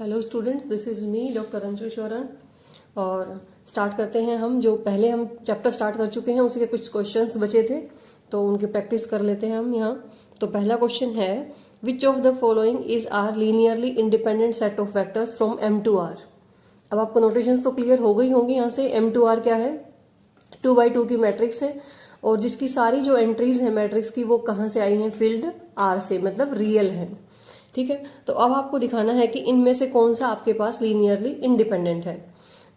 Hello students, this is me doctor Anshu शरण। और start करते हैं हम जो पहले हम चैप्टर स्टार्ट कर चुके हैं उसी के कुछ क्वेश्चंस बचे थे, तो उनकी प्रैक्टिस कर लेते हैं हम यहाँ। तो पहला क्वेश्चन है, which of the following is are linearly independent set of vectors from M to R. अब आपको नोटेशंस तो क्लियर हो गई होंगी यहाँ से। एम टू आर क्या है? 2x2 की मैट्रिक्स है और जिसकी सारी जो एंट्रीज है मैट्रिक्स की वो कहाँ से आई हैं? फील्ड आर से, मतलब रियल है। ठीक है, तो अब आपको दिखाना है कि इनमें से कौन सा आपके पास लीनियरली इंडिपेंडेंट है।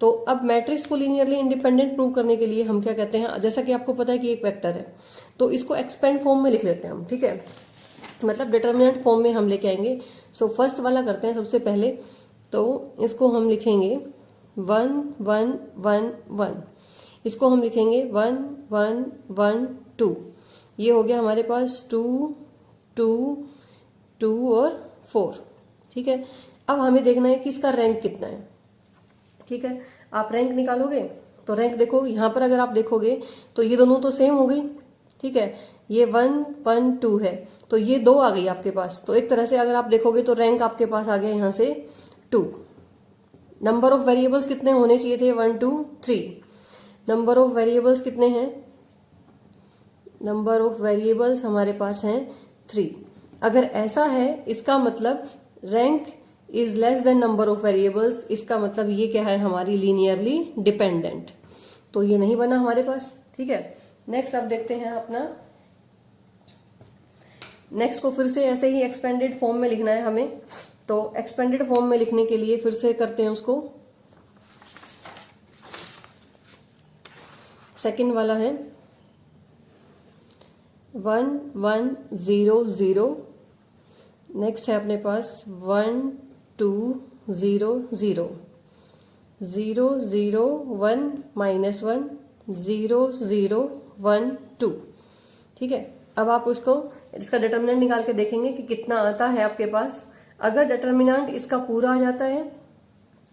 तो अब मैट्रिक्स को लीनियरली इंडिपेंडेंट प्रूव करने के लिए हम क्या कहते हैं, जैसा कि आपको पता है कि एक वेक्टर है तो इसको एक्सपेंड फॉर्म में लिख लेते हैं हम। ठीक है, मतलब डिटर्मिनेंट फॉर्म में हम लेके आएंगे। सो फर्स्ट वाला करते हैं सबसे पहले। तो इसको हम लिखेंगे 1 1 1 1, इसको हम लिखेंगे 1 1 1 2। ये हो गया हमारे पास 2 2 2 और 4। ठीक है, अब हमें देखना है कि इसका रैंक कितना है। ठीक है, आप रैंक निकालोगे तो रैंक देखो, यहां पर अगर आप देखोगे तो ये दोनों तो सेम हो गई। ठीक है, ये 1 1 2 है तो ये 2 आ गई आपके पास। तो एक तरह से अगर आप देखोगे तो रैंक आपके पास आ गया यहां से 2। नंबर ऑफ वेरिएबल्स कितने होने चाहिए थे? 1 2 3। नंबर ऑफ वेरिएबल्स कितने हैं? नंबर ऑफ वेरिएबल्स हमारे पास हैं 3। अगर ऐसा है इसका मतलब rank is less than number of variables, इसका मतलब ये क्या है? हमारी लीनियरली डिपेंडेंट। तो ये नहीं बना हमारे पास। ठीक है, नेक्स्ट अब देखते हैं अपना। नेक्स्ट को फिर से ऐसे ही एक्सपेंडेड फॉर्म में लिखना है हमें। तो एक्सपेंडेड फॉर्म में लिखने के लिए फिर से करते हैं उसको। सेकंड वाला है 1 1 0 0। नेक्स्ट है अपने पास 1 2 0 0 0 0 1 -1 0 0 1 2। ठीक है, अब आप उसको इसका डिटर्मिनेंट निकाल के देखेंगे कि कितना आता है आपके पास। अगर डिटर्मिनेंट इसका पूरा आ जाता है,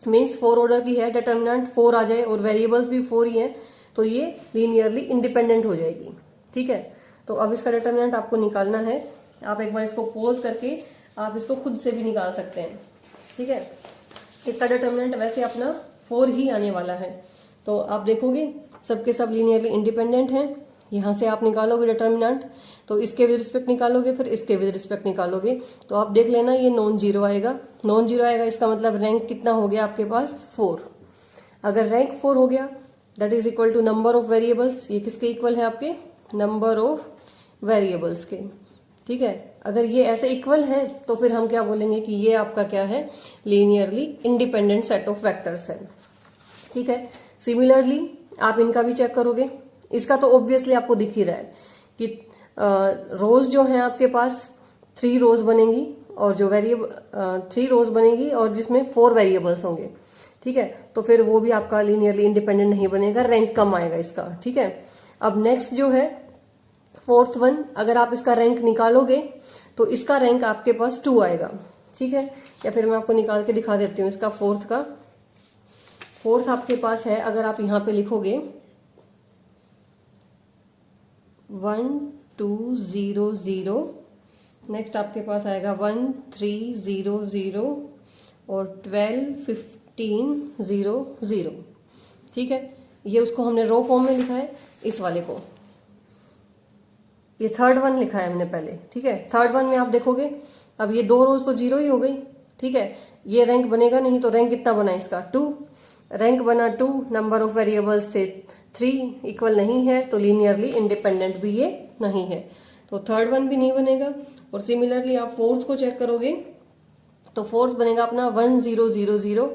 मीन्स 4 ऑर्डर की है, डिटर्मिनेंट 4 आ जाए और वेरिएबल्स भी 4 ही है, तो ये लीनियरली इंडिपेंडेंट हो जाएगी। ठीक है, तो अब इसका डिटर्मिनेंट आपको निकालना है। आप एक बार इसको पॉज करके आप इसको खुद से भी निकाल सकते हैं। ठीक है, इसका डिटर्मिनेंट वैसे अपना 4 ही आने वाला है। तो आप देखोगे सबके सब लीनियरली इंडिपेंडेंट हैं। यहां से आप निकालोगे डिटर्मिनेंट, तो इसके विद रिस्पेक्ट निकालोगे, फिर इसके विद रिस्पेक्ट निकालोगे, तो आप देख लेना ये नॉन जीरो आएगा। नॉन जीरो आएगा, इसका मतलब रैंक कितना हो गया आपके पास? 4। अगर रैंक 4 हो गया that is equal to number of variables. ये किसके इक्वल है? आपके नंबर ऑफ वेरिएबल्स के। ठीक है, अगर ये ऐसे इक्वल है तो फिर हम क्या बोलेंगे कि ये आपका क्या है? Linearly independent set of vectors है। ठीक है, सिमिलरली आप इनका भी चेक करोगे। इसका तो ऑब्वियसली आपको दिख ही रहा है कि रोज जो है आपके पास 3 रोज बनेंगी और जो 3 रोज बनेगी और जिसमें 4 वेरिएबल्स होंगे। ठीक है, तो फिर वो भी आपका लीनियरली इंडिपेंडेंट नहीं बनेगा, रैंक कम आएगा इसका। ठीक है, अब नेक्स्ट जो है 4th वन, अगर आप इसका रैंक निकालोगे तो इसका रैंक आपके पास 2 आएगा। ठीक है, या फिर मैं आपको निकाल के दिखा देती हूँ इसका 4th का। 4th आपके पास है, अगर आप यहां पे लिखोगे 1 2 0 0, नेक्स्ट आपके पास आएगा 1 3 0 0 और 12 15 0 0। ठीक है, ये उसको हमने रो फॉर्म में लिखा है, इस वाले को ये 3rd वन लिखा है हमने पहले। ठीक है, 3rd वन में आप देखोगे अब ये 2 रोज तो 0 ही हो गई। ठीक है, ये रैंक बनेगा नहीं, तो रैंक कितना बना इसका? 2। रैंक बना 2, नंबर ऑफ वेरिएबल्स थे 3, इक्वल नहीं है, तो लीनियरली इंडिपेंडेंट भी ये नहीं है, तो 3rd वन भी नहीं बनेगा। और सिमिलरली आप 4th को चेक करोगे तो 4th बनेगा अपना 1 0 0 0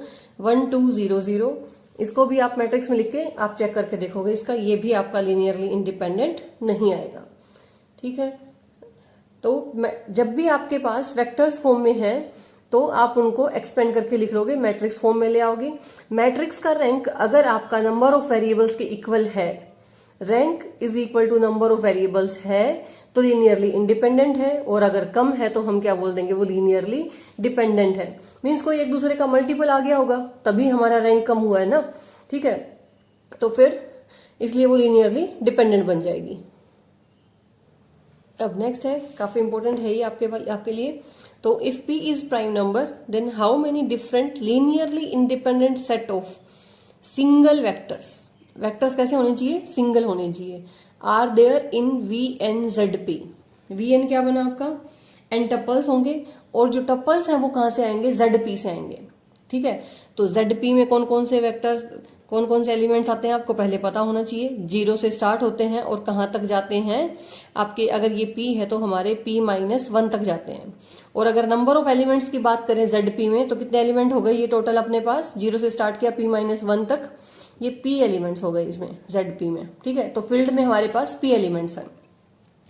1 2 0 0। इसको भी आप मैट्रिक्स में लिख के आप चेक करके देखोगे इसका, ये भी आपका लीनियरली इंडिपेंडेंट नहीं आएगा। ठीक है, तो जब भी आपके पास वेक्टर्स फॉर्म में है तो आप उनको एक्सपेंड करके लिख लोगे, मैट्रिक्स फॉर्म में ले आओगे। मैट्रिक्स का रैंक अगर आपका नंबर ऑफ वेरिएबल्स के इक्वल है, rank is equal to number of variables है, तो लीनियरली इंडिपेंडेंट है। और अगर कम है तो हम क्या बोल देंगे? वो लीनियरली डिपेंडेंट है। मीन्स कोई एक दूसरे का मल्टीपल आ गया होगा तभी हमारा रैंक कम हुआ है ना। ठीक है, तो फिर इसलिए वो लीनियरली डिपेंडेंट बन जाएगी। अब नेक्स्ट है, काफी इंपॉर्टेंट है ये आपके लिए। तो if p is prime number then how many different linearly independent set of single vectors, vectors कैसे होने चाहिए, सिंगल होने चाहिए, are there in VN_ZP। VN क्या बना आपका, n टपल्स होंगे और जो टपल्स हैं वो कहां से आएंगे, ZP से आएंगे। ठीक है, तो ZP में कौन कौन से वेक्टर्स, कौन कौन से एलिमेंट्स आते हैं आपको पहले पता होना चाहिए। 0 से स्टार्ट होते हैं और कहां तक जाते हैं आपके, अगर ये P है तो हमारे P-1 तक जाते हैं। और अगर नंबर ऑफ एलिमेंट्स की बात करें ZP में तो कितने एलिमेंट हो गए ये टोटल अपने पास, 0 से स्टार्ट किया P-1 तक, ये P एलिमेंट्स हो गए इसमें ZP में। ठीक है, तो फील्ड में हमारे पास P एलिमेंट्स हैं।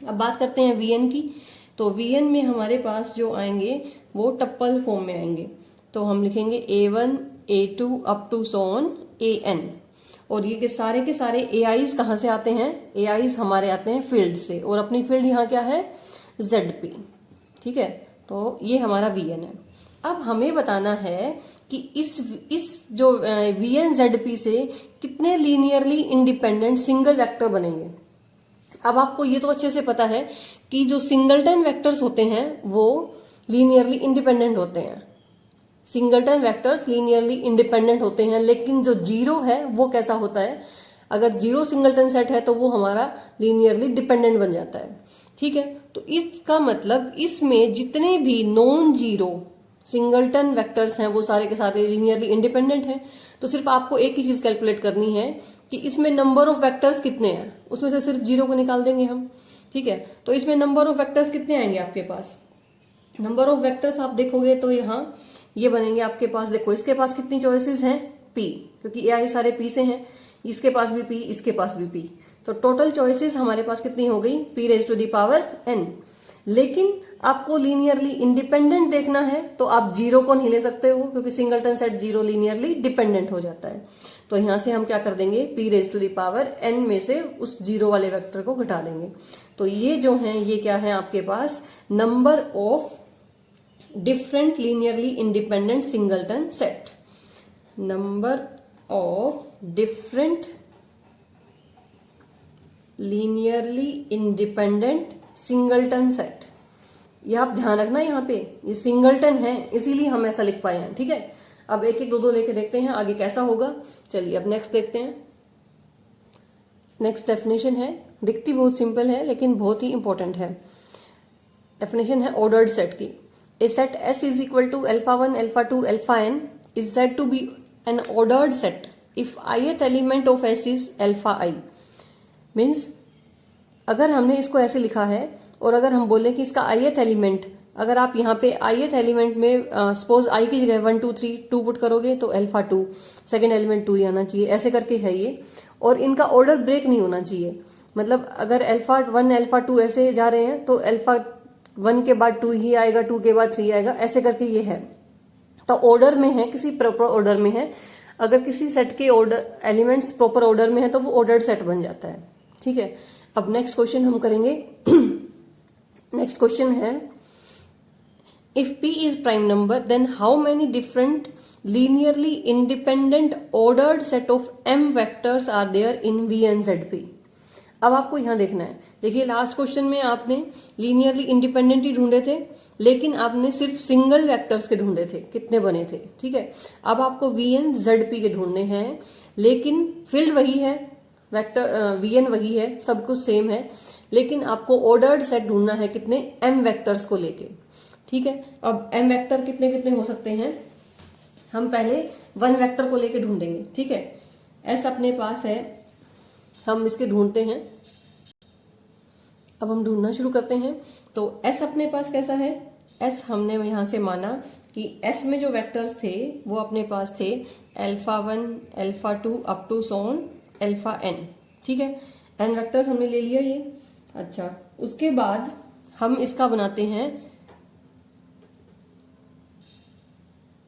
अब बात करते हैं VN की, तो VN में हमारे पास जो आएंगे वो टप्पल फॉर्म में आएंगे। तो हम लिखेंगे A1 A2 up to so on AN। और ये के सारे AIs कहां से आते हैं, AIs हमारे आते हैं फील्ड से, और अपनी फील्ड यहाँ क्या है, ZP। ठीक है, तो ये हमारा VN है। अब हमें बताना है कि इस जो VN_ZP से कितने लीनियरली इंडिपेंडेंट सिंगल वेक्टर बनेंगे। अब आपको ये तो अच्छे से पता है कि जो सिंगलटन वेक्टर्स होते हैं वो लीनियरली इंडिपेंडेंट होते हैं, सिंगलटन वेक्टर्स लीनियरली इंडिपेंडेंट होते हैं, लेकिन जो जीरो है वो कैसा होता है, अगर जीरो सिंगलटन सेट है तो वो हमारा लीनियरली डिपेंडेंट बन जाता है। ठीक है, तो इसका मतलब इसमें जितने भी नॉन जीरो सिंगलटन वेक्टर्स हैं वो सारे के सारे लीनियरली इंडिपेंडेंट हैं। तो सिर्फ आपको एक ही चीज कैलकुलेट करनी है कि इसमें नंबर ऑफ वेक्टर्स कितने हैं, उसमें से सिर्फ जीरो को निकाल देंगे हम। ठीक है, तो इसमें नंबर ऑफ वेक्टर्स कितने आएंगे आपके पास, नंबर ऑफ वेक्टर्स आप देखोगे तो यहाँ ये बनेंगे आपके पास, देखो इसके पास कितनी चॉइसेस हैं, P, क्योंकि AI सारे P से हैं, इसके पास भी P, इसके पास भी P, तो टोटल चॉइसेस हमारे पास कितनी हो गई, P⁻n। लेकिन आपको लीनियरली इंडिपेंडेंट देखना है तो आप जीरो को नहीं ले सकते हो, क्योंकि singleton set zero linearly dependent हो जाता है। तो यहां से हम क्या कर देंगे, P⁻n में से उस जीरो वाले वेक्टर को घटा देंगे। तो ये जो है ये क्या है आपके पास, number of different linearly independent singleton set, number of different linearly independent singleton set. ये आप ध्यान रखना, यहाँ पे ये सिंगलटन है इसीलिए हम ऐसा लिख पाए हैं। ठीक है, अब एक एक दो लेके देखते हैं आगे कैसा होगा। चलिए अब नेक्स्ट देखते हैं। नेक्स्ट डेफिनेशन है, दिखती बहुत सिंपल है लेकिन बहुत ही इंपॉर्टेंट है। डेफिनेशन है ऑर्डर्ड सेट की। ए set S is equal to α1, α2, αn is said to be an ordered set if ith element of S is αi। Means अगर हमने इसको ऐसे लिखा है और अगर हम बोले कि इसका ith एलिमेंट, अगर आप यहाँ पे ith एलिमेंट में सपोज i की जगह 1 2 3 2 पुट करोगे तो α2, सेकेंड एलिमेंट 2 ही आना चाहिए, ऐसे करके है ये। और इनका ऑर्डर ब्रेक नहीं होना चाहिए, मतलब अगर α1 α2 ऐसे जा रहे हैं तो α1 के बाद 2 ही आएगा, 2 के बाद 3 आएगा, ऐसे करके ये है। तो ऑर्डर में है, किसी प्रॉपर ऑर्डर में है। अगर किसी सेट के ऑर्डर एलिमेंट्स प्रॉपर ऑर्डर में है तो वो ऑर्डर्ड सेट बन जाता है। ठीक है, अब नेक्स्ट क्वेश्चन हम करेंगे। नेक्स्ट क्वेश्चन है, if P is prime number then how many different linearly independent ordered set of M vectors are there in VN_ZP। अब आपको यहां देखना है, देखिए लास्ट क्वेश्चन में आपने लीनियरली इंडिपेंडेंट ही ढूंढे थे, लेकिन आपने सिर्फ सिंगल वेक्टर्स के ढूंढे थे, कितने बने थे। ठीक है, अब आपको VN_ZP के ढूंढने हैं, लेकिन फील्ड वही है, वेक्टर VN वही है, सब कुछ सेम है, लेकिन आपको ऑर्डर्ड सेट ढूंढना है कितने, M वेक्टर्स को लेके। ठीक है, अब M वेक्टर कितने कितने हो सकते हैं, हम पहले 1 वेक्टर को लेके ढूंढेंगे। ठीक है, S अपने पास है, हम इसके ढूंढते हैं। अब हम ढूंढना शुरू करते हैं। तो S अपने पास कैसा है, S हमने यहां से माना कि S में जो वेक्टर्स थे वो अपने पास थे α1 α2 up to so on αn। ठीक है, n वेक्टर्स हमने ले लिया ये। अच्छा, उसके बाद हम इसका बनाते हैं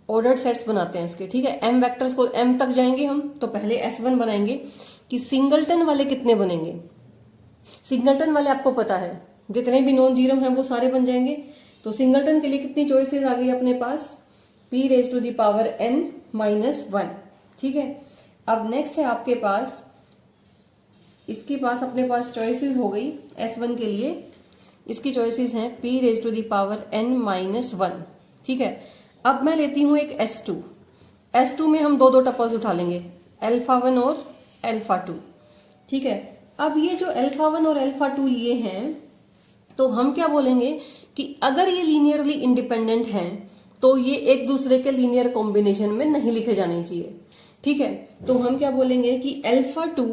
ऑर्डर्ड सेट्स बनाते हैं इसके। ठीक है, M वेक्टर्स को M तक जाएंगे हम, तो पहले S1 बनाएंगे कि सिंगलटन वाले कितने बनेंगे। सिंगलटन वाले आपको पता है जितने भी नॉन जीरो हैं वो सारे बन जाएंगे। तो सिंगलटन के लिए कितनी चॉइसेस आ गई अपने पास, P⁻n-1। ठीक है, अब नेक्स्ट है आपके पास, इसके पास अपने पास चॉइसेस हो गई S1 के लिए। इसकी चॉइसेस हैं p raise to the power n minus 1। ठीक है, अब मैं लेती हूं एक S2। S2 में हम दो टपल्स उठा लेंगे, α1 और α2। ठीक है, अब ये जो α1 और α2 लिए हैं, तो हम क्या बोलेंगे कि अगर ये लीनियरली इंडिपेंडेंट हैं तो ये एक दूसरे के लीनियर कॉम्बिनेशन में नहीं लिखे जाने चाहिए। ठीक है, तो हम क्या बोलेंगे कि α2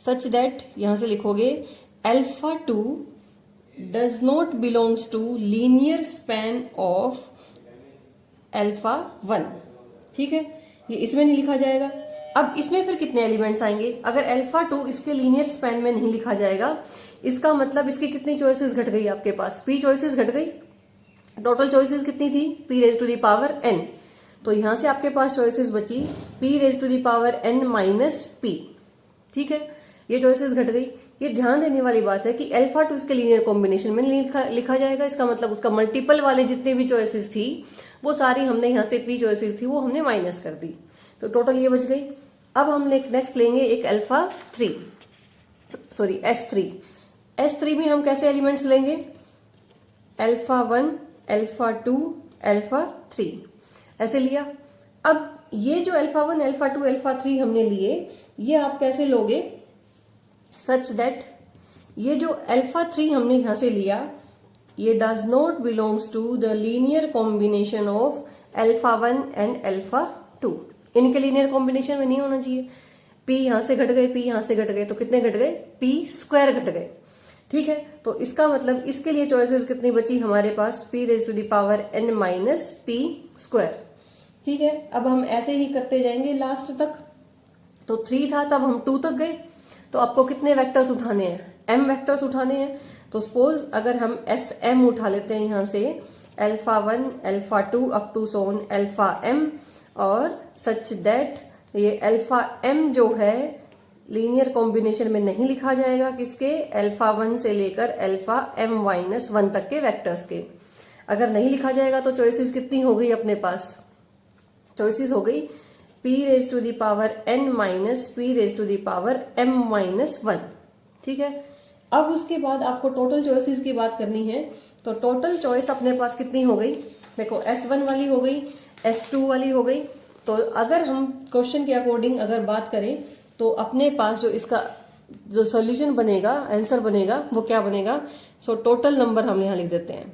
सच दैट, यहां से लिखोगे α2 does not belongs to linear span of α1। ठीक है, ये इसमें नहीं लिखा जाएगा। अब इसमें फिर कितने एलिमेंट्स आएंगे? अगर α2 इसके लीनियर स्पैन में नहीं लिखा जाएगा, इसका मतलब इसकी कितनी चॉइसेस घट गई आपके पास? p चॉइसेस घट गई। टोटल चॉइसेस कितनी थी? p raise to the power n। तो यहां से आपके पास चॉइसेस बची p raise to the power n minus p। ठीक है, ये चॉइसेस घट गई। ये ध्यान देने वाली बात है कि α2 इसके लीनियर कॉम्बिनेशन में नहीं लिखा जाएगा। इसका मतलब उसका मल्टीपल वाले जितने भी चॉइसेस थी वो सारी हमने यहाँ से p चॉइसेस थी वो हमने माइनस कर दी, तो टोटल ये बच गई। अब हम नेक्स्ट लेंगे एक S3। S3 में हम कैसे एलिमेंट्स लेंगे? α1, α2, α3 ऐसे लिया। अब ये जो α1, α2, α3 हमने लिए, ये आप कैसे लोगे? सच दैट ये जो α3 हमने यहां से लिया, ये does not belongs to the linear combination of α1 and α2। इनके लीनियर कॉम्बिनेशन में नहीं होना चाहिए। p यहां से घट गए, p यहां से घट गए, तो कितने घट गए? p स्क्वायर घट गए। ठीक है, तो इसका मतलब इसके लिए चॉइसेस कितनी बची हमारे पास? p raise to the power n minus p square. ठीक है, अब हम ऐसे ही करते जाएंगे लास्ट तक। तो 3 था, तब हम 2 तक गए। तो आपको कितने वेक्टर्स उठाने हैं? m वेक्टर्स उठाने हैं। तो सपोज अगर हम SM उठा लेते हैं यहां से α1, α2 अप टू सोन αm, और सच दैट ये αm जो है लीनियर कॉम्बिनेशन में नहीं लिखा जाएगा। किसके? α1 से लेकर αm माइनस 1 तक के वेक्टर्स के। अगर नहीं लिखा जाएगा तो चॉइसेस कितनी हो गई अपने पास? चॉइसेस हो गई p raise to the power n minus p raise to the power m minus 1। ठीक है, अब उसके बाद आपको टोटल चॉइसेस की बात करनी है। तो टोटल चॉइस अपने पास कितनी हो गई? देखो, S1 वाली हो गई, S2 वाली हो गई। तो अगर हम क्वेश्चन के अकॉर्डिंग अगर बात करें तो अपने पास जो इसका जो सॉल्यूशन बनेगा, आंसर बनेगा, वो क्या बनेगा? सो टोटल नंबर हम यहाँ लिख देते हैं।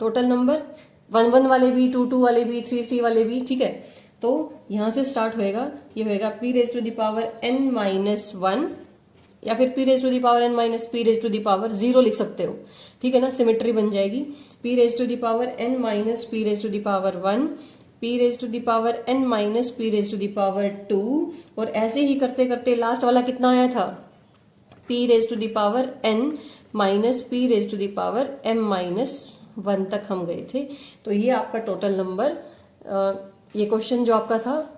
टोटल नंबर 1 वाले भी, 2 वाले भी, 3 वाले भी। ठीक है, तो यहां से स्टार्ट होएगा, ये होएगा p raise to the power n minus 1, या फिर p raise to the power n minus p raise to the power 0 लिख सकते हो। ठीक है ना, सिमेट्री बन जाएगी। p raise to the power n minus p raise to the power 1, p raise to the power n minus p raise to the power 2, और ऐसे ही करते करते लास्ट वाला कितना आया था? p raise to the power n minus p raise to the power m minus 1 तक हम गए थे। तो ये आपका टोटल नंबर, ये क्वेश्चन जो आपका था,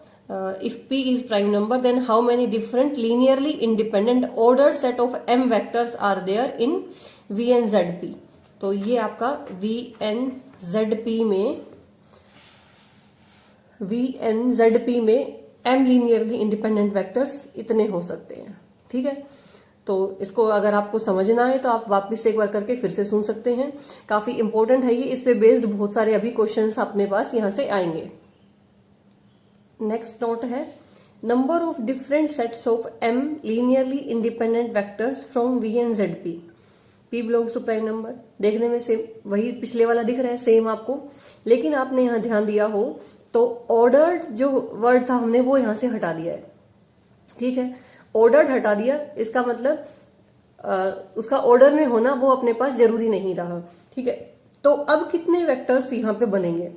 if p is prime number then how many different linearly independent ordered set of m vectors are there in VNZP। तो ये आपका VNZP में m लीनियरली इंडिपेंडेंट वेक्टर्स इतने हो सकते हैं। ठीक है, तो इसको अगर आपको समझना है तो आप वापस से एक बार करके फिर से सुन सकते हैं। काफी इंपॉर्टेंट है ये, इस पे बेस्ड बहुत सारे अभी क्वेश्चंस अपने पास यहां से आएंगे। नेक्स्ट नोट है number of different sets of m linearly independent vectors from VNZP। p belongs to prime number, देखने में सेम वही पिछले वाला दिख रहा है सेम आपको, लेकिन आपने यहाँ ध्यान दिया हो तो ऑर्डर्ड जो वर्ड था हमने वो यहां से हटा दिया है। ठीक है, ऑर्डर्ड हटा दिया, इसका मतलब उसका ऑर्डर में होना वो अपने पास जरूरी नहीं रहा। ठीक है, तो अब कितने वेक्टर्स यहाँ पे बनेंगे?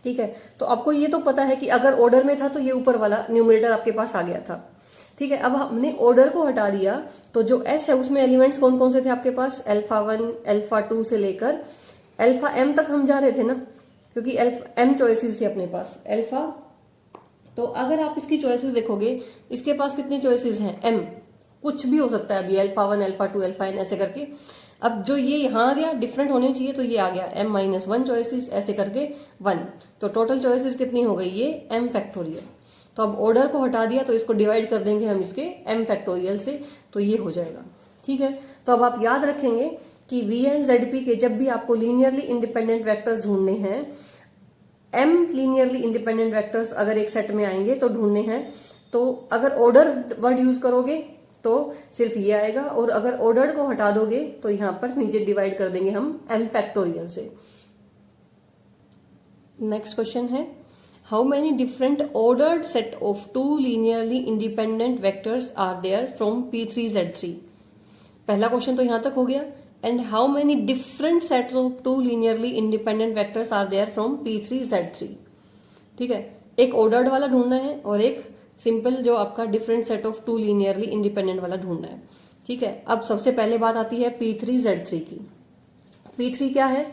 ठीक है, तो आपको ये तो पता है कि अगर ऑर्डर में था तो ये ऊपर वाला न्यूमरेटर आपके पास आ गया था। ठीक है, अब हमने ऑर्डर को हटा दिया तो जो S है उसमें एलिमेंट्स कौन कौन से थे आपके पास? α1, α2 से लेकर αm तक हम जा रहे थे ना, क्योंकि m चॉइसेस थी अपने पास अल्फा। तो अगर आप इसकी चॉइसेस देखोगे, इसके पास कितनी चॉइसेस हैं? m, कुछ भी हो सकता है अभी, α1, α2, αn ऐसे करके। अब जो ये यहाँ आ गया डिफरेंट होने चाहिए, तो ये आ गया m माइनस 1 चॉइसेस ऐसे करके 1। तो टोटल चॉइसेस कितनी हो गई? ये m फैक्टोरियल। तो अब ऑर्डर को हटा दिया तो इसको डिवाइड कर देंगे हम इसके m फैक्टोरियल से, तो ये हो जाएगा। ठीक है। ठीक है, तो अब आप याद रखेंगे कि वी एंड जेड पी के जब भी आपको लीनियरली इंडिपेंडेंट वेक्टर्स ढूंढने हैं, एम लीनियरली इंडिपेंडेंट वेक्टर्स अगर एक सेट में आएंगे तो ढूंढने हैं, तो अगर ऑर्डर वर्ड यूज करोगे तो सिर्फ ये आएगा, और अगर ऑर्डर्ड को हटा दोगे तो यहां पर नीचे डिवाइड कर देंगे हम एम फैक्टोरियल से। नेक्स्ट क्वेश्चन है, how many different ordered set of two linearly independent vectors are there from P3Z3। पहला क्वेश्चन तो यहां तक हो गया। And how many different sets of two linearly independent vectors are there from P3Z3। ठीक है, एक ऑर्डर्ड वाला ढूंढना है और एक सिंपल जो आपका different set of two linearly independent वाला ढूंढना है। ठीक है, अब सबसे पहले बात आती है P3Z3 की। P3 क्या है?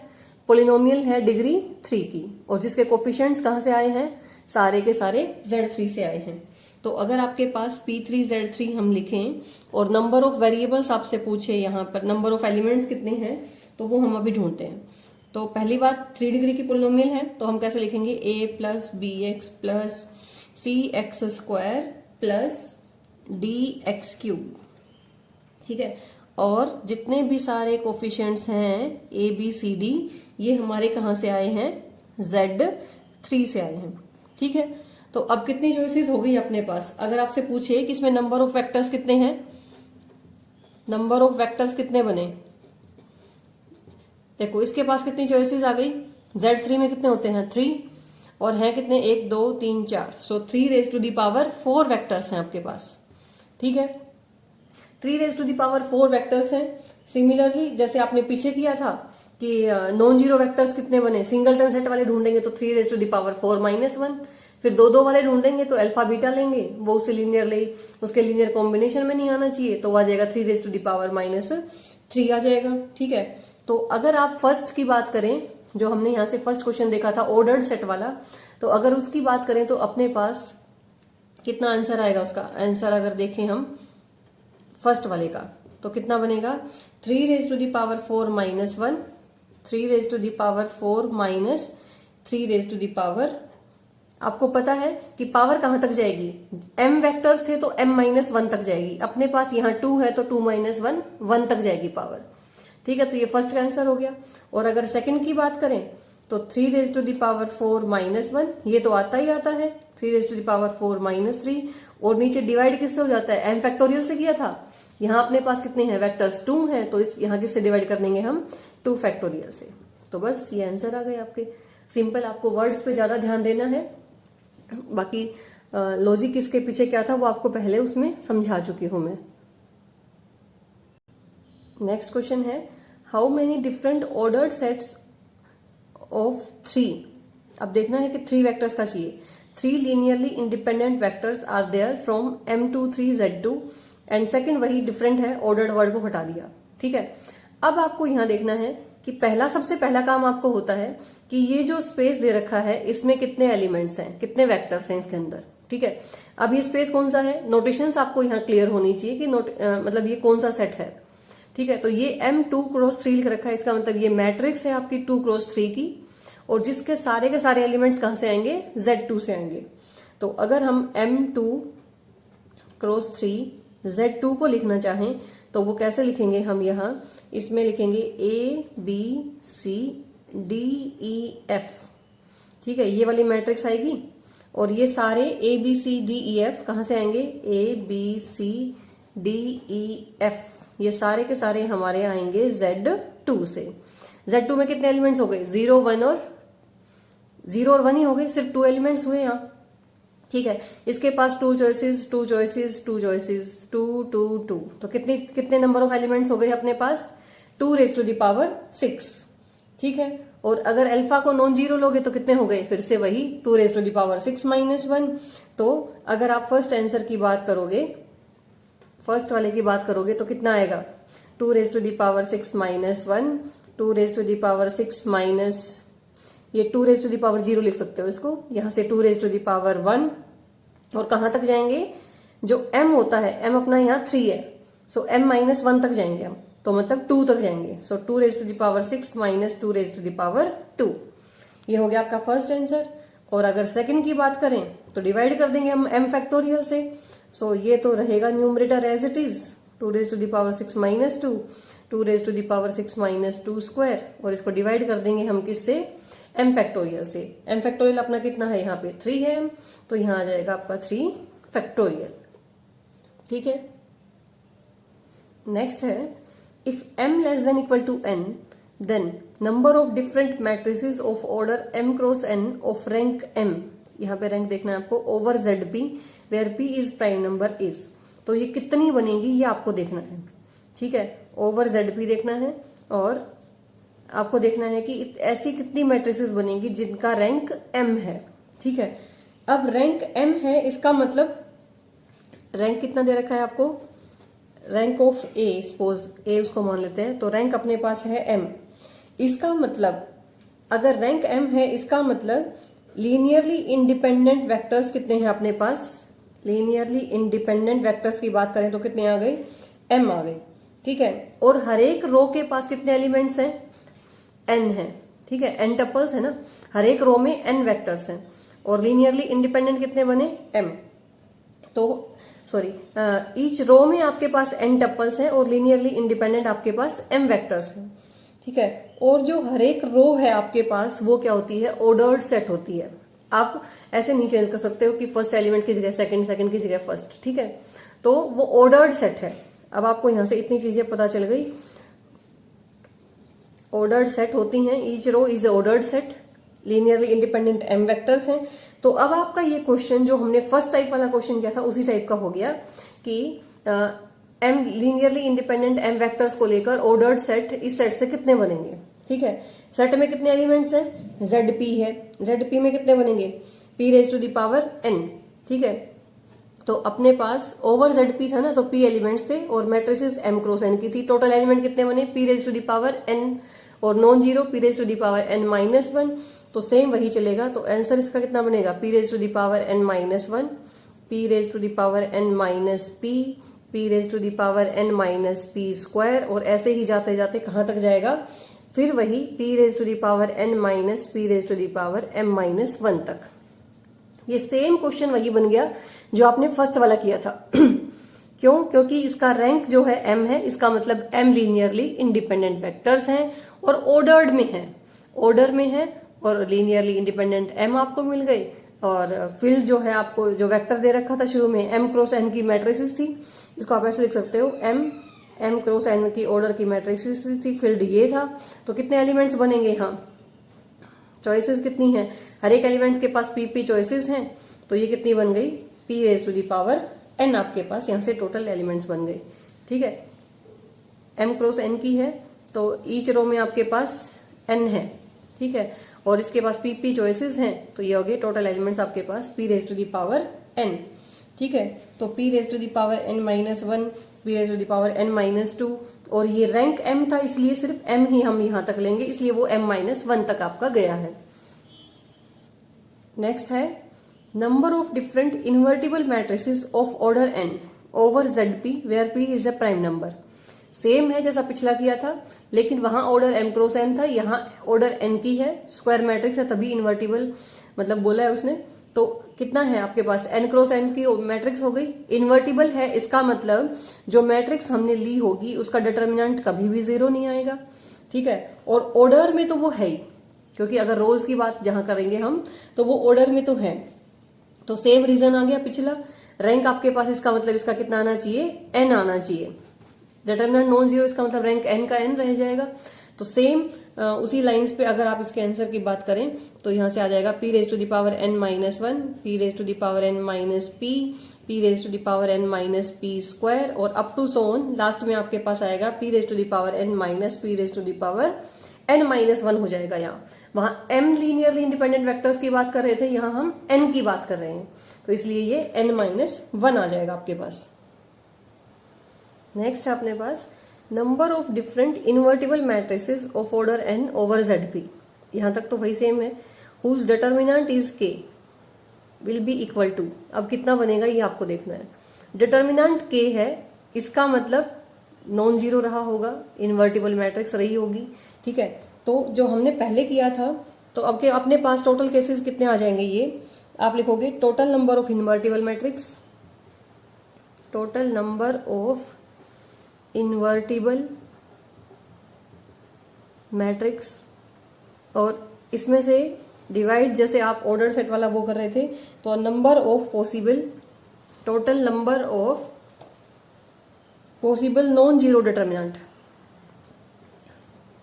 पोलिनोमियल है डिग्री 3 की, और जिसके कोफिशिएंट्स कहां से आए हैं? सारे के सारे Z3 से आए हैं। तो अगर आपके पास P3Z3 हम लिखें और नंबर ऑफ वेरिएबल्स आपसे पूछे, यहां पर नंबर ऑफ एलिमेंट्स कितने हैं, तो वो हम अभी ढूंढते हैं। तो पहली बात 3 डिग्री की पोलिनोमियल है, तो हम कैसे लिखेंगे? a plus B X plus C X square plus D X cube. ठीक है, और जितने भी सारे कोफिशिएंट्स हैं ए बी सी डी, ये हमारे कहां से आए हैं? Z3 से आए हैं। ठीक है, तो अब कितनी चॉइसेस हो गई अपने पास? अगर आपसे पूछे कि इसमें नंबर ऑफ वेक्टर्स कितने हैं, नंबर ऑफ वेक्टर्स कितने बने, देखो इसके पास कितनी चॉइसेस आ गई? Z3 में कितने होते हैं? 3, और हैं कितने? 1 2 3 4, so 3 raise to the power 4 vectors हैं आपके पास। ठीक है, 3 raise to the power 4 vectors हैं। सिमिलरली जैसे आपने पीछे किया था कि नॉन जीरो वेक्टर्स कितने बने, सिंगलटन सेट वाले ढूंढेंगे तो 3 raise to the power 4 minus 1, फिर 2 वाले ढूंढेंगे तो अल्फा बीटा लेंगे, वो उसे लीनियरली उसके लीनियर कॉम्बिनेशन में नहीं आना चाहिए, तो आ जाएगा 3 raise to the power minus 3 आ जाएगा। ठीक है, तो अगर आप फर्स्ट की बात करें, जो हमने यहां से फर्स्ट क्वेश्चन देखा था ऑर्डर्ड सेट वाला, तो अगर उसकी बात करें तो अपने पास कितना आंसर आएगा? उसका आंसर अगर देखें हम फर्स्ट वाले का, तो कितना बनेगा? 3 raise to the power 4 minus 1, 3 raise to the power 4 minus 3 raise to the power, आपको पता है कि पावर कहां तक जाएगी? m वेक्टर्स थे तो m माइनस 1 तक जाएगी, अपने पास यहाँ 2 है तो 2 माइनस 1 1 तक जाएगी पावर। ठीक है, तो ये फर्स्ट का आंसर हो गया। और अगर सेकंड की बात करें तो 3 raise to the power 4 minus 1, ये तो आता ही आता है, 3 raise to the power 4 minus 3, और नीचे डिवाइड किससे हो जाता है? m फैक्टोरियल से किया था। यहाँ अपने पास कितने हैं? वेक्टर्स 2 हैं, तो इस यहाँ किससे डिवाइड कर देंगे हम? 2 फैक्टोरियल से। तो बस ये आंसर आ गए आपके। सिंपल, आपको वर्ड्स पे ज्यादा ध्यान देना है, बाकी लॉजिक इसके पीछे क्या था वो आपको पहले उसमें समझा चुकी हूं मैं। नेक्स्ट क्वेश्चन है, how many different ordered sets of 3। अब देखना है कि 3 वेक्टर्स का चाहिए। 3 linearly independent vectors are there from M2 3Z2, and second वही डिफरेंट है, ऑर्डर्ड वर्ड को हटा दिया। ठीक है, अब आपको यहां देखना है कि सबसे पहला काम आपको होता है कि ये जो स्पेस दे रखा है इसमें कितने एलिमेंट्स हैं, कितने वेक्टर्स हैं इसके अंदर। ठीक है, अब ये स्पेस कौन सा है? नोटेशंस आपको यहाँ क्लियर होनी चाहिए कि मतलब ये कौन सा सेट है। ठीक है, तो ये M2 क्रॉस 3 लिख रखा है, इसका मतलब ये मैट्रिक्स है आपकी 2 क्रॉस 3 की, और जिसके सारे के सारे एलिमेंट्स कहां से आएंगे? Z2 से आएंगे। तो अगर हम M2 क्रॉस 3 Z2 को लिखना चाहें तो वो कैसे लिखेंगे? हम यहाँ इसमें लिखेंगे A B C D E F। ठीक है, ये वाली मैट्रिक्स आएगी, और ये सारे A B C D E F कहां से आएंगे? A B C D E F, ये सारे के सारे हमारे आएंगे Z2 से। Z2 में कितने एलिमेंट्स हो गए? 0 1 और 1 ही हो गए, सिर्फ 2 एलिमेंट्स हुए यहाँ। ठीक है, इसके पास 2 चॉइसेस 2 चॉइसेस 2 चॉइसेस 2 2 2, तो कितने नंबर ऑफ एलिमेंट्स हो गए अपने पास? 2 रेज टू दी पावर 6। ठीक है, और अगर अल्फा को नॉन जीरो लोगे तो कितने हो गए? फिर से वही 2 raise to the power 6 minus 1। तो अगर आप फर्स्ट आंसर की बात करोगे, फर्स्ट वाले की बात करोगे तो कितना आएगा? 2 raise to the power 6 minus 1, 2 raise to the power 6 minus, ये 2 रेज टू दी पावर 0 लिख सकते हो इसको, यहां से 2 रेज टू दी पावर 1, और कहां तक जाएंगे? जो m होता है, m अपना यहाँ 3 है, सो m माइनस 1 तक जाएंगे हम, तो मतलब 2 तक जाएंगे। So 2 raise to the power 6 minus 2 raise to the power 2, ये हो गया आपका फर्स्ट आंसर। और अगर सेकंड की बात करें तो डिवाइड कर देंगे हम m फैक्टोरियल से, सो ये तो रहेगा numerator as it is, 2 raise to the power 6 minus 2, 2 raise to the power 6 minus 2 square, और इसको डिवाइड कर देंगे हम किससे, m फैक्टोरियल से। m फैक्टोरियल अपना कितना है, यहाँ पे 3 है m, तो यहाँ आ जाएगा आपका 3 फैक्टोरियल। ठीक है, नेक्स्ट है if m less than equal to n then number of different matrices of order m cross n of rank m, यहाँ पे रैंक देखना है आपको, over ZP where p is prime number is, तो ये कितनी बनेगी ये आपको देखना है। ठीक है, ओवर ZP देखना है और आपको देखना है कि ऐसी कितनी मैट्रिसेस बनेगी जिनका रैंक m है। ठीक है, अब रैंक m है, इसका मतलब रैंक कितना दे रखा है आपको, rank of a, suppose a उसको मान लेते हैं, तो रैंक अपने पास है m। इसका मतलब अगर रैंक m है, इसका मतलब लीनियरली इंडिपेंडेंट वेक्टर्स कितने हैं अपने पास, लीनियरली इंडिपेंडेंट वेक्टर्स की बात करें तो कितने आ गए, m आ गए। ठीक है, और हर एक रो के पास कितने एलिमेंट्स हैं, n है। ठीक है, n टपल्स है ना, हर एक रो में n वेक्टर्स हैं, और लीनियरली इंडिपेंडेंट कितने बने, m। तो सॉरी, ईच रो में आपके पास n टपल्स हैं और लीनियरली इंडिपेंडेंट आपके पास m वेक्टर्स हैं। ठीक है, और जो हर एक रो है आपके पास वो क्या होती है, ऑर्डर्ड सेट होती है। आप ऐसे नहीं चेंज कर सकते हो कि फर्स्ट एलिमेंट की जगह सेकंड, सेकंड की जगह फर्स्ट। ठीक है, तो वो ऑर्डर्ड सेट है। अब आपको यहां से इतनी चीजें पता चल गई, ऑर्डर्ड सेट होती हैं, each row is ordered set, linearly independent m vectors हैं। तो अब आपका ये क्वेश्चन जो हमने फर्स्ट टाइप वाला क्वेश्चन किया था उसी टाइप का हो गया कि m linearly independent m vectors को लेकर ऑर्डर्ड सेट, इस सेट से कितने बनेंगे। ठीक है, सेट में कितने एलिमेंट्स हैं, ZP है, ZP में कितने बनेंगे, p raise to the power n। ठीक है, तो अपने पास ओवर ZP था ना, तो p एलिमेंट्स थे और मैट्रिसेस m क्रॉस n की थी। टोटल एलिमेंट कितने बने, p raise to the power n, और non zero p raise to the power n minus 1, तो सेम वही चलेगा। तो आंसर इसका कितना बनेगा, p raise to the power n minus 1, p raise to the power n minus p raise to the power n minus p square, और ऐसे ही जाते जाते कहां तक जाएगा, फिर वही p raise to the power n minus p raise to the power m minus 1 तक। ये सेम क्वेश्चन वही बन गया जो आपने फर्स्ट वाला किया था। क्यों, क्योंकि इसका रैंक जो है m है, इसका मतलब m लीनियरली इंडिपेंडेंट वेक्टर्स हैं और ऑर्डर्ड में है, ऑर्डर में है, और लीनियरली इंडिपेंडेंट m आपको मिल गई। और फील्ड जो है आपको जो वेक्टर दे रखा था शुरू में, m क्रॉस n की मैट्रिसेस थी, इसको आप ऐसे लिख सकते हो, m क्रॉस n की ऑर्डर की मैट्रिसेस थी, फील्ड ये था। तो कितने एलिमेंट्स बनेंगे यहाँ, चॉइसेस कितनी है, हर एक एलिमेंट्स के पास p चॉइसेस हैं, तो ये कितनी बन गई, p raise to the power n आपके पास, यहाँ से टोटल एलिमेंट्स बन गए। ठीक है, m क्रॉस n की है, तो ईच रो में आपके पास n है। ठीक है, और इसके पास p चॉइसेस हैं, तो ये हो गए टोटल एलिमेंट्स आपके पास p raise to the power n। ठीक है, तो p raise to the power n minus 1, p raise to the power n minus 2, और ये रैंक m था इसलिए सिर्फ m ही हम यहां तक लेंगे, इसलिए वो m माइनस 1 तक आपका गया है। नेक्स्ट है number of different invertible matrices of order n over ZP where p is a prime number. Same है जैसा पिछला किया था, लेकिन वहां ऑर्डर m क्रॉस n था, यहाँ ऑर्डर n की है, स्क्वायर मैट्रिक्स है, तभी इन्वर्टिबल मतलब बोला है उसने। तो कितना है आपके पास, n क्रॉस n की मैट्रिक्स हो गई, इन्वर्टिबल है, इसका मतलब जो मैट्रिक्स हमने ली होगी उसका डिटर्मिनेंट कभी भी 0 नहीं आएगा। ठीक है, और ऑर्डर में तो वो है ही, क्योंकि अगर रोज की बात जहां करेंगे हम तो वो ऑर्डर में तो है। तो सेम रीजन आ गया पिछला, रैंक आपके पास, इसका मतलब इसका कितना आना चाहिए, n आना चाहिए। डिटर्मिनेंट नॉन जीरो, इसका मतलब रैंक n का n रह जाएगा। तो सेम उसी लाइंस पे अगर आप इसके आंसर की बात करें तो यहां से आ जाएगा p raise to the power n minus 1, p raise to the power n minus p raise to the power n minus p square, और up to so on, last में आपके पास आएगा p raise to the power n minus p raise to the power n minus 1 हो जाएगा। यहाँ वहां m linearly independent vectors की बात कर रहे थे, यहाँ हम n की बात कर रहे हैं, तो इसलिए ये n माइनस 1 आ जाएगा आपके पास। नेक्स्ट है अपने पास number of different invertible matrices of order n over ZP। यहां तक तो वही सेम है, whose determinant is k will be equal to, अब कितना बनेगा ये आपको देखना है। डिटर्मिनेंट k है, इसका मतलब नॉन जीरो रहा होगा, इन्वर्टिबल मैट्रिक्स रही होगी। ठीक है, तो जो हमने पहले किया था, तो अब के अपने पास टोटल केसेस कितने आ जाएंगे, ये आप लिखोगे total number of invertible matrix, total number of invertible matrix, और इसमें से डिवाइड जैसे आप ऑर्डर सेट वाला वो कर रहे थे, तो number of possible, total number of possible non zero determinant,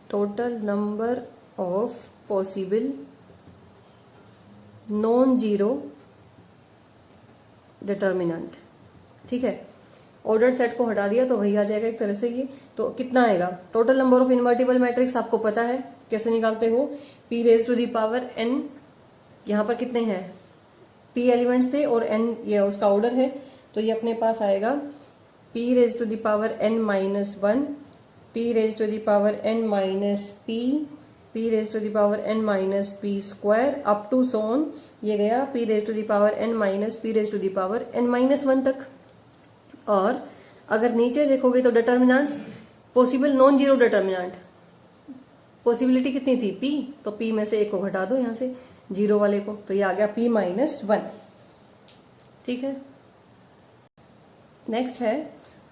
total number of possible non zero determinant. ठीक है, ऑर्डर सेट को हटा दिया तो वही आ जाएगा एक तरह से ये। तो कितना आएगा? Total number of invertible matrix आपको पता है कैसे निकालते हो, p raise to the power n, यहाँ पर कितने हैं p एलिमेंट्स थे और n ये उसका ऑर्डर है, तो ये अपने पास आएगा p raise to the power n minus 1, p raise to the power n minus p raise to the power n minus p square up to so on, ये गया p raise to the power n minus p raise to the power n minus 1 तक। और अगर नीचे देखोगे तो determinants possible non zero determinant, possibility कितनी थी p, तो p में से एक को घटा दो यहां से जीरो वाले को, तो ये आ गया p माइनस 1। ठीक है, नेक्स्ट है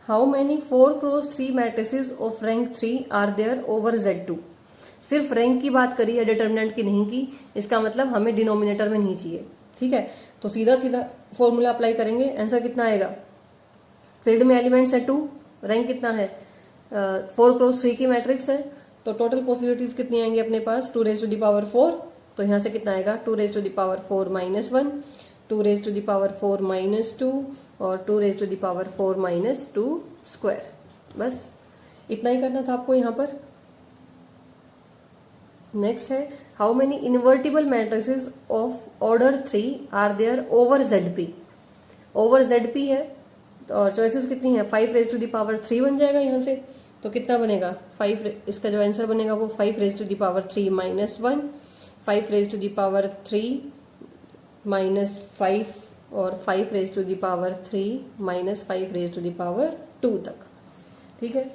how many 4x3 matrices of rank 3 are there over Z2। सिर्फ रैंक की बात करी है, डिटर्मिनेंट की नहीं की, इसका मतलब हमें डिनोमिनेटर में नहीं चाहिए। ठीक है, तो सीधा सीधा फॉर्मूला अप्लाई करेंगे, आंसर कितना आएगा? फील्ड में एलिमेंट्स है 2, रैंक कितना है 4x3 की मैट्रिक्स है, तो टोटल पॉसिबिलिटीज कितनी आएंगी अपने पास 2 रेज टू दी पावर 4, तो यहां से कितना आएगा 2 raise to the power 4 minus 1, 2 raise to the power 4 minus 2 और 2 raise to the power 4 minus 2 square. बस इतना ही करना था आपको यहाँ पर। नेक्स्ट है how many invertible matrices of order 3 are there over ZP। Over ZP है और चॉइसेस कितनी है 5 रेज टू दी पावर 3 बन जाएगा यहाँ से, तो कितना बनेगा 5, इसका जो आंसर बनेगा वो 5 raise to the power 3 minus 1, 5 raise to the power 3 minus 5 और 5 raise to the power 3 minus 5 raise to the power 2 तक। ठीक है,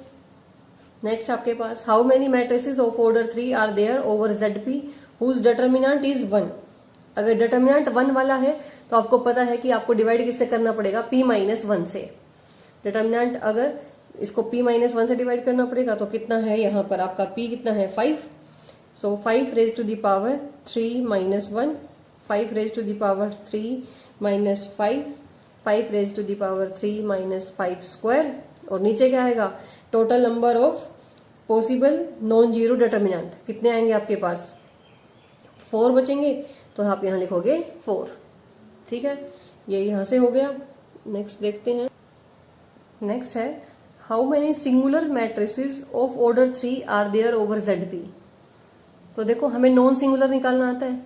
नेक्स्ट आपके पास how many matrices of order 3 are there over ZP whose determinant is 1। अगर determinant 1 वाला है तो आपको पता है कि आपको डिवाइड किससे करना पड़ेगा p माइनस 1 से। डिटर्मिनेंट अगर इसको p माइनस 1 से डिवाइड करना पड़ेगा तो कितना है यहाँ पर आपका p कितना है 5, so 5 raise to the power 3 minus 1, 5 raise to the power 3 minus 5, 5 raise to the power 3 minus 5 square, और नीचे क्या आएगा total number of possible non zero determinant कितने आएंगे आपके पास 4 बचेंगे, तो आप यहाँ लिखोगे 4। ठीक है, ये यहाँ से हो गया। नेक्स्ट देखते हैं, नेक्स्ट है how many singular matrices of order 3 are there over ZP। तो देखो हमें नॉन सिंगुलर निकालना आता है,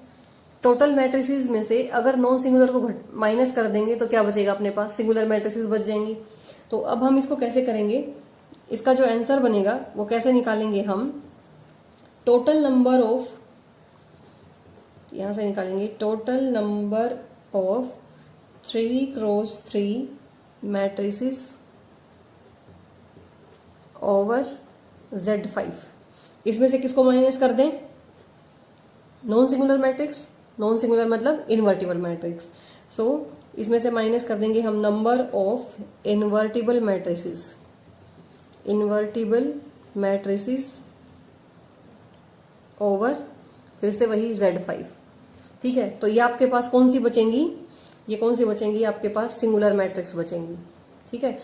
टोटल मैट्रिसेस में से अगर नॉन सिंगुलर को माइनस कर देंगे तो क्या बचेगा अपने पास, सिंगुलर मैट्रिसेस बच जाएंगी। तो अब हम इसको कैसे करेंगे, इसका जो आंसर बनेगा वो कैसे निकालेंगे हम, टोटल नंबर ऑफ, यहां से निकालेंगे total number of 3x3 matrices over Z5। इसमें से किसको माइनस कर दें, non singular matrix, non singular मतलब इन्वर्टिबल मैट्रिक्स, सो इसमें से माइनस कर देंगे हम number of invertible matrices, invertible matrices over फिर से वही Z5। ठीक है, तो ये आपके पास कौन सी बचेंगी, ये कौन सी बचेंगी आपके पास सिंगुलर मैट्रिक्स बचेंगी। ठीक है,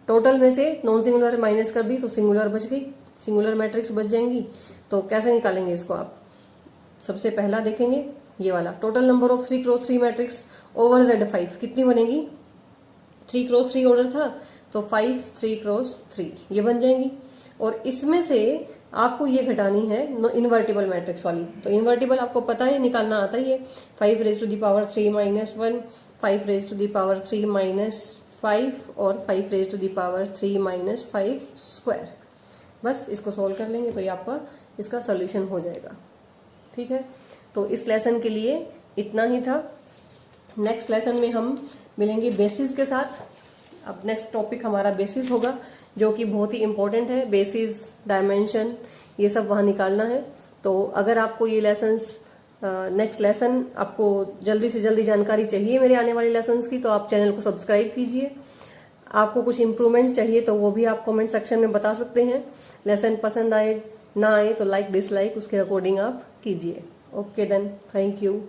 टोटल में से नॉन सिंगुलर माइनस कर दी तो सिंगुलर बच गई, सिंगुलर मैट्रिक्स बच जाएंगी। तो कैसे निकालेंगे इसको आप, सबसे पहला देखेंगे ये वाला total number of 3x3 matrix over Z5 कितनी बनेगी, 3x3 ऑर्डर था तो 5 3x3 ये बन जाएंगी, और इसमें से आपको ये घटानी है इन्वर्टिबल मैट्रिक्स वाली। तो इन्वर्टिबल आपको पता है निकालना आता ही है, 5 raise to the power 3 minus 1, 5 raise to the power 3 minus 5 और 5 raise to the power 3 minus 5 square. बस इसको सोल्व कर लेंगे तो ये आपका इसका सोल्यूशन हो जाएगा। ठीक है, तो इस लेसन के लिए इतना ही था। नेक्स्ट लेसन में हम मिलेंगे बेसिस के साथ। अब नेक्स्ट टॉपिक हमारा बेसिस होगा जो कि बहुत ही इंपॉर्टेंट है, बेसिस डायमेंशन ये सब वहां निकालना है। तो अगर आपको ये लेसन्स नेक्स्ट लेसन आपको जल्दी से जल्दी जानकारी चाहिए मेरे आने वाले लेसन्स की, तो आप चैनल को सब्सक्राइब कीजिए। आपको कुछ इम्प्रूवमेंट चाहिए तो वो भी आप कमेंट सेक्शन में बता सकते हैं। लेसन पसंद आए ना आए तो लाइक डिसलाइक उसके अकॉर्डिंग आप कीजिए। Okay then, thank you.